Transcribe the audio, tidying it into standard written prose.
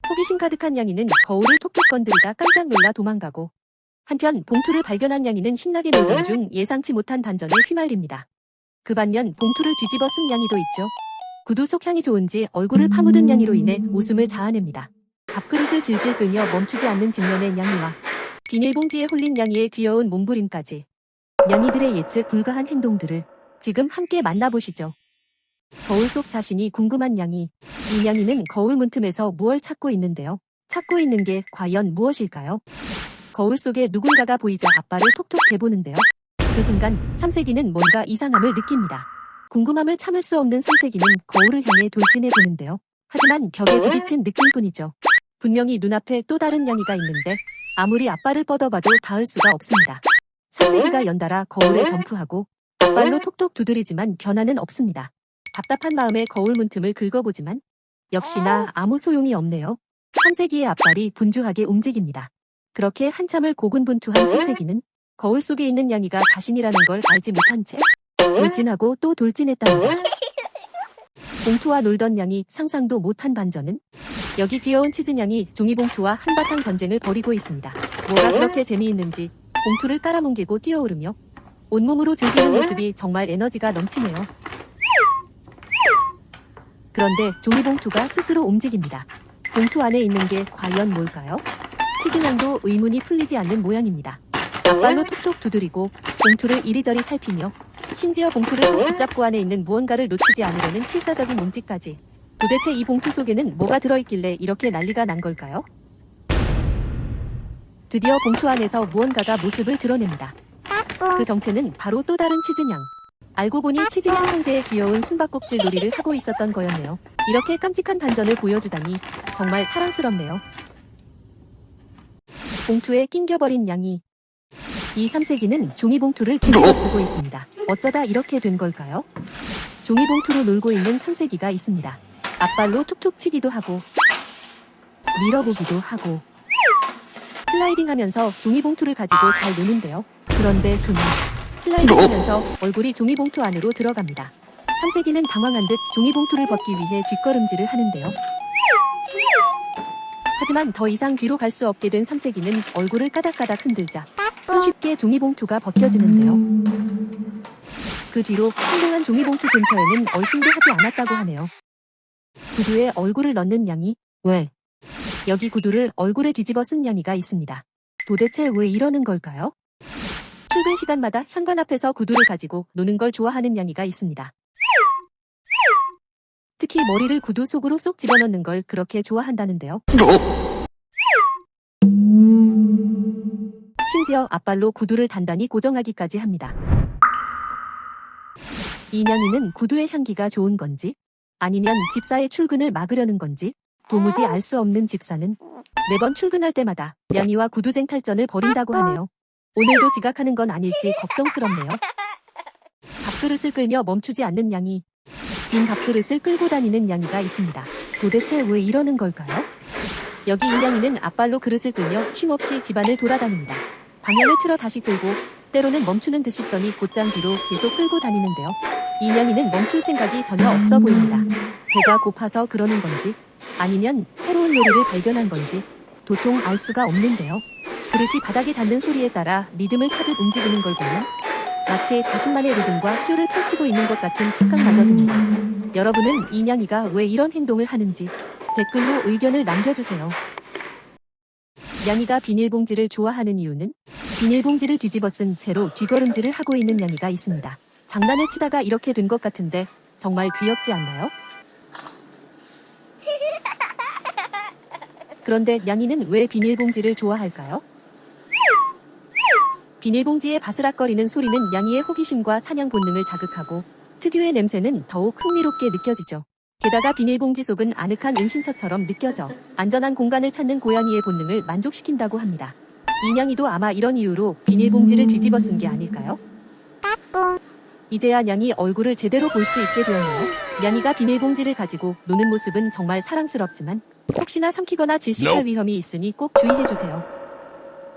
호기심 가득한 냥이는 거울을 톡톡 건드리다 깜짝 놀라 도망가고, 한편 봉투를 발견한 냥이는 신나게 놀던 중 예상치 못한 반전에 휘말립니다. 그 반면 봉투를 뒤집어 쓴 냥이도 있죠. 구두 속 향이 좋은지 얼굴을 파묻은 냥이로 인해 웃음을 자아냅니다. 밥그릇을 질질 끌며 멈추지 않는 직면의 냥이와 비닐봉지에 홀린 냥이의 귀여운 몸부림까지, 냥이들의 예측 불가한 행동들을 지금 함께 만나보시죠. 거울 속 자신이 궁금한 냥이. 이 냥이는 거울 문틈에서 무얼 찾고 있는데요. 찾고 있는 게 과연 무엇일까요? 거울 속에 누군가가 보이자 앞발을 톡톡 대보는데요. 그 순간 삼세기는 뭔가 이상함을 느낍니다. 궁금함을 참을 수 없는 삼세기는 거울을 향해 돌진해 보는데요. 하지만 벽에 부딪힌 느낌뿐이죠. 분명히 눈앞에 또 다른 냥이가 있는데 아무리 앞발을 뻗어봐도 닿을 수가 없습니다. 삼세기가 연달아 거울에 점프하고 앞발로 톡톡 두드리지만 변화는 없습니다. 답답한 마음에 거울 문틈을 긁어보지만 역시나 아무 소용이 없네요. 삼세기의 앞발이 분주하게 움직입니다. 그렇게 한참을 고군분투한 삼세기는 거울 속에 있는 냥이가 자신이라는 걸 알지 못한 채 돌진하고 또 돌진했답니다. 봉투와 놀던 냥이 상상도 못한 반전은, 여기 귀여운 치즈냥이 종이봉투와 한바탕 전쟁을 벌이고 있습니다. 뭐가 그렇게 재미있는지 봉투를 깔아뭉개고 뛰어오르며 온몸으로 즐기는 모습이 정말 에너지가 넘치네요. 그런데 종이봉투가 스스로 움직입니다. 봉투 안에 있는 게 과연 뭘까요? 치즈냥도 의문이 풀리지 않는 모양입니다. 앞발로 톡톡 두드리고 봉투를 이리저리 살피며 심지어 봉투를 꼭 붙잡고 안에 있는 무언가를 놓치지 않으려는 필사적인 몸짓까지. 도대체 이 봉투 속에는 뭐가 들어있길래 이렇게 난리가 난 걸까요? 드디어 봉투 안에서 무언가가 모습을 드러냅니다. 그 정체는 바로 또 다른 치즈냥. 알고 보니 치즈냥 형제의 귀여운 숨바꼭질 놀이를 하고 있었던 거였네요. 이렇게 깜찍한 반전을 보여주다니 정말 사랑스럽네요. 봉투에 낑겨버린 냥이. 이 삼세기는 종이봉투를 뒤집어 쓰고 있습니다. 어쩌다 이렇게 된 걸까요? 종이봉투로 놀고 있는 삼세기가 있습니다. 앞발로 툭툭 치기도 하고 밀어보기도 하고 슬라이딩하면서 종이봉투를 가지고 잘 노는데요. 그런데 그만 슬라이딩하면서 얼굴이 종이봉투 안으로 들어갑니다. 삼세기는 당황한 듯 종이봉투를 벗기 위해 뒷걸음질을 하는데요. 하지만 더 이상 뒤로 갈 수 없게 된 삼세기는 얼굴을 까닥까닥 흔들자 손쉽게 종이봉투가 벗겨지는데요. 그 뒤로 한동안 종이봉투 근처에는 얼씬도 하지 않았다고 하네요. 구두에 얼굴을 넣는 냥이. 왜? 여기 구두를 얼굴에 뒤집어 쓴 냥이가 있습니다. 도대체 왜 이러는 걸까요? 출근 시간마다 현관 앞에서 구두를 가지고 노는 걸 좋아하는 냥이가 있습니다. 특히 머리를 구두 속으로 쏙 집어넣는 걸 그렇게 좋아한다는데요. 심지어 앞발로 구두를 단단히 고정하기까지 합니다. 이 냥이는 구두의 향기가 좋은 건지 아니면 집사의 출근을 막으려는 건지 도무지 알 수 없는 집사는 매번 출근할 때마다 냥이와 구두쟁 탈전을 벌인다고 하네요. 오늘도 지각하는 건 아닐지 걱정스럽네요. 밥그릇을 끌며 멈추지 않는 냥이. 빈 밥그릇을 끌고 다니는 냥이가 있습니다. 도대체 왜 이러는 걸까요? 여기 이 냥이는 앞발로 그릇을 끌며 쉼없이 집안을 돌아다닙니다. 방향을 틀어 다시 끌고 때로는 멈추는 듯 싶더니 곧장 뒤로 계속 끌고 다니는데요. 이 냥이는 멈출 생각이 전혀 없어 보입니다. 배가 고파서 그러는 건지 아니면 새로운 요리를 발견한 건지 도통 알 수가 없는데요. 그릇이 바닥에 닿는 소리에 따라 리듬을 타듯 움직이는 걸 보면 마치 자신만의 리듬과 쇼를 펼치고 있는 것 같은 착각마저 듭니다. 여러분은 이 냥이가 왜 이런 행동을 하는지 댓글로 의견을 남겨주세요. 냥이가 비닐봉지를 좋아하는 이유는 비닐봉지를 뒤집어 쓴 채로 뒤걸음질을 하고 있는 냥이가 있습니다. 장난을 치다가 이렇게 된 것 같은데 정말 귀엽지 않나요? 그런데 냥이는 왜 비닐봉지를 좋아할까요? 비닐봉지의 바스락거리는 소리는 냥이의 호기심과 사냥 본능을 자극하고 특유의 냄새는 더욱 흥미롭게 느껴지죠. 게다가 비닐봉지 속은 아늑한 은신처처럼 느껴져 안전한 공간을 찾는 고양이의 본능을 만족시킨다고 합니다. 이 냥이도 아마 이런 이유로 비닐봉지를 뒤집어 쓴 게 아닐까요? 이제야 냥이 얼굴을 제대로 볼 수 있게 되었네요. 냥이가 비닐봉지를 가지고 노는 모습은 정말 사랑스럽지만 혹시나 삼키거나 질식할 위험이 있으니 꼭 주의해주세요.